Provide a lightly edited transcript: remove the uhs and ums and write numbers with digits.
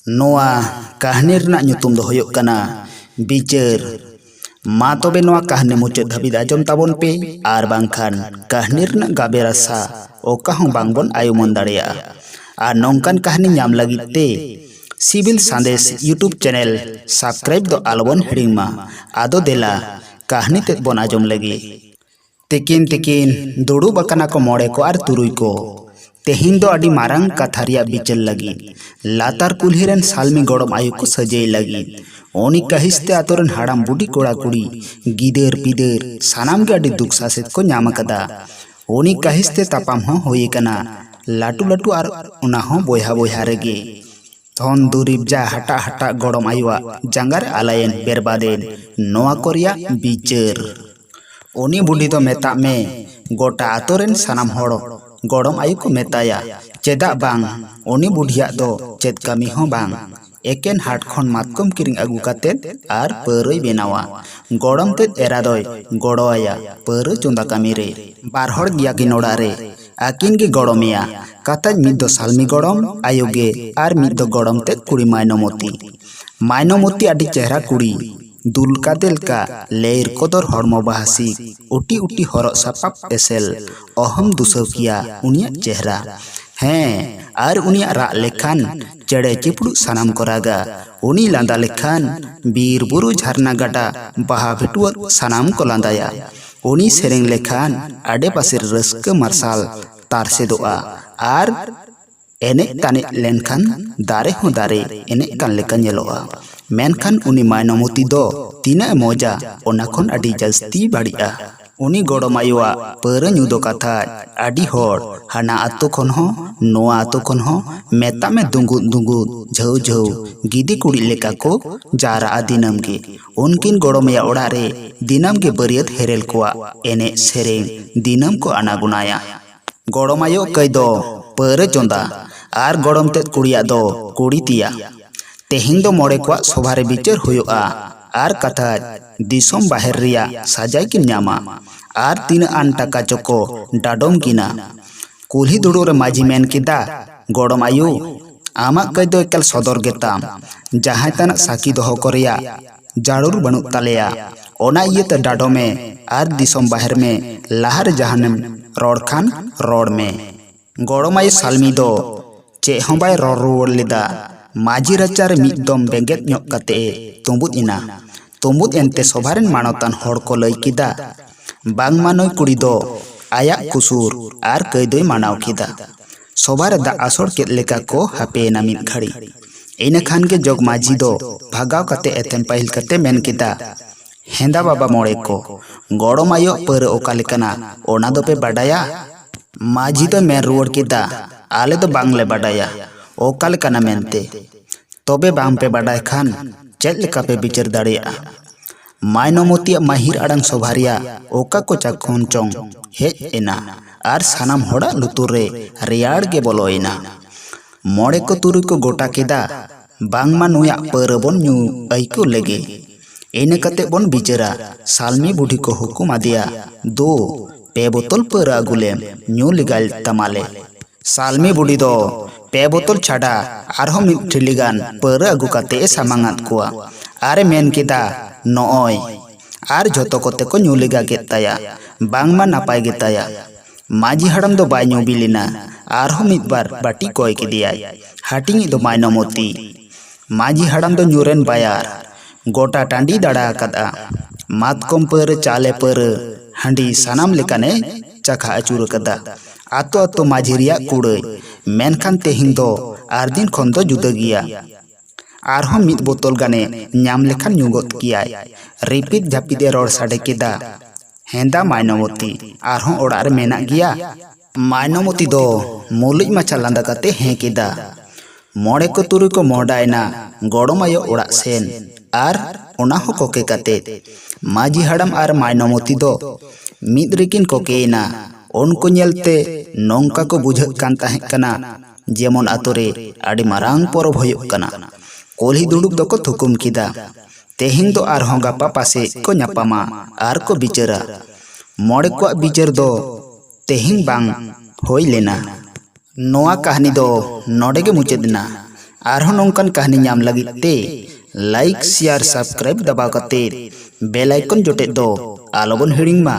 नोआ कहानी रना nyutum दो होयोग कना बिचार मा तबे नोआ कहानी मुचाद धाबिद आजम ताबोन पे आर बांखान कहानी रना गाबे रासा ओका हों बांगबोन आयुमन दाड़ेया आर नोंकान कहानी ᱧᱟᱢ लगित ते सिविल संदेश यूट्यूब चैनल सब्सक्राइब दो आलबोन हिड़िंगमा आदो देला कहानी तेद बोन आजम लगी तिकिन तिकिन दुड़ुब अकाना को मोड़े को आर तुरुई को तेहिन दो अडी मारंग कथारिया बिचल लगी लातार कुल्हिरन सालमी गड़म आयु को सजे लगी ओनी कहिस्ते आतोरन हाड़ाम बुडी कोड़ा कुड़ी गिदर पिदर सानाम के अडी दुख सासेत को ᱧᱟᱢ कदा ओनी कहिस्ते तापाम हो होई कना लाटू लाटू आर उना हो बोयहा बोयहा रेगे धन दुरीब जा हटा हटा गड़म आयुआ जांगार आलायन बेरबादेन नोआ कोरिया बिचार ओनी बुडी तो मेता में गोटा आतोरन सानाम होड़ो गड़म आयु को मेताया चेदा बांग ओनी बुढ़िया दो चेद कमी हो बांग एकेन हाट खन मातकम किरिंग आगु कातेद आर पौरई बेनावा गड़म तेद एरादय गड़ोआया पौर चोंदा कमी रे बार हड़ गिया किन ओड़ा रे आकिन गे गड़मेया काताज मिद दो सालमी गड़म आयुगे आर मिद दो गड़म तेद कुड़ी मायनोमती आडी चेहरा कुड़ी दुलका देलका लेर कोदर हड़मो बाहासी उटी उटी हरक सापाप एसेल अहम दुसव किया उनिया चेहरा हैं आर उनिया राग लेखान चेड़े चिपड़ू सानाम को रागा उनी लांदा लेखान बीर बुरु झरना गाडा बाहा भेटुअर सानाम को लांदाया उनी सेरेंग लेखान आडे पासे रस्क मार्साल तारसेदोआ आर एने ताने लेनखान दारे हो दारे एने कान लेका नेलोआ मेनखान उनी मायनोमती दो तीना मोजा ओना खन आडी जस्ती बाड़िया उनी गड़म आयुआ पौर ᱧᱩ दो कथा आडी होड़ हाना आतो खन हो नोआ आतो खन हो मेता में दुंगुद दुंगुद झौ झौ गिदी कुड़ी लेका को जारा दिनम के उनकिन गड़मया ओड़ा रे दिनम के बरियत हेरेल कोआ एने सेरेंग दिनम को आनागुनाया गड़म आयो कई दो पौर चोंदा आर गड़म तेद कुड़िया दो कुड़ी तिया तेहिं दो मोड़े को सभारे बिचार हुआ आर कथा दिसोम बाहर रिया साजाय किन ᱧᱟᱢᱟ आर तीन आन टाका चोको डाडोम किना कुल्ही दुड़ुरे माझी मेन किदा गड़म आयु आमा कई दो एकल सदर गेताम जहां तना साकी दोहो करिया जाड़ुर बनुक तालेया ओना इयते डाडोमे आर दिसोम बाहर में लाहर जहानेम रोड खान रोड में गड़म आयु सालमी दो चे हों बाय रोड रुवर लेदा माझी रचार मिदम बेंगेत ᱧᱚᱜ कते तुंबुद इना तुंबुद एनते सभारेन मानवतान हड़ को लई किदा बांग मानोय कुड़ी दो आया कुसूर आर कई दोय मानाव किदा सभारे दा आसड़ केद लेका को हापेना मिद घड़ी इना खान के जोग माझी दो भागाव कते एथेम पाहिल कते मेन किदा हेंदा बाबा मोड़े को गड़म आयो पौर ओका लेकाना ओना दो पे बाडाया माझी दो मेन रुवर किदा आले दो बांगले बाडाया ओका लेकाना मेनते तबे बांग पे बाडाय खान चेद लेका पे बिचार दाड़ेया मायनोमती माहिर आड़ांग सभारिया ओका को चाखोन चोंग हेज एना आर सानाम होड़ा लुतुर रे रेयाड़ गे बोलोइना मोड़े को तुरुई को गोटा केदा बांगमा नुया पौर बोन ᱧᱩ आइको लेगे एने कते बोन बिचारा सालमी बुढ़ी को हुकुम आदिया दो पे बोतल पौर आगुलेम ᱧᱩ लिगाल तमाले सालमी बुढ़ी दो पे बोतल छाड़ा आरहो मिद ठिलिगान पौर आगु कते सामांगात कुआ आरे मेन किदा नोय आर झोतो कोते को ᱧᱩ लिगा गेताया बांगमा नापाय गेताया माझी हड़म दो बाय ᱧᱩ बिलिना आरहो मिद बार बाटी कोय किदियाय हाटिंग दो मायनोमती माझी हड़म दो ᱧᱩरेन बायार गोटा टांडी दाड़ा कदा मातकम पौर चाले पौर हांडी सानाम लेकाने चखा अचूर कदा आतो आतो माझी रिया कुड़ई मेनखान तेहिं दो आर दिन खन दो जुदा गिया आरहो मिद बोतल गाने ᱧᱟᱢ लेखान ᱧᱩ गोद कियाय रिपिद झापिदे रोड साडे केदा हेंदा मायनोमती आरहो ओड़ा रे मेना गिया मायनोमती दो मुलुज माछा लांदा कते हें केदा मोड़े को तुरुई को मोहडायना गड़म आयो ओड़ा सेन आर ओना हो कोके कते माझी हड़म आर मायनोमती दो मिद रिकिन कोकेना उनको नेलते नोंका को बुझक कान ताहें कना जेमन आतोरे आडी मारांग परब होयोग कना कोल्ही दुड़ुब दो को थुकुम किदा तेहिं दो आरहों गापा पासे को ᱧᱟᱯᱟᱢᱟ आर को बिचारा मोड़े को बिचार दो तेहिं बांग होई लेना नोआ कहानी दो नोडे गे मुचादना आरहों नोंकन कहानी नाम लगित ते लाइक शेयर सब्सक्राइब दबाव कते बेल आइकन जोटे दो आलोबन हिड़िंग मा।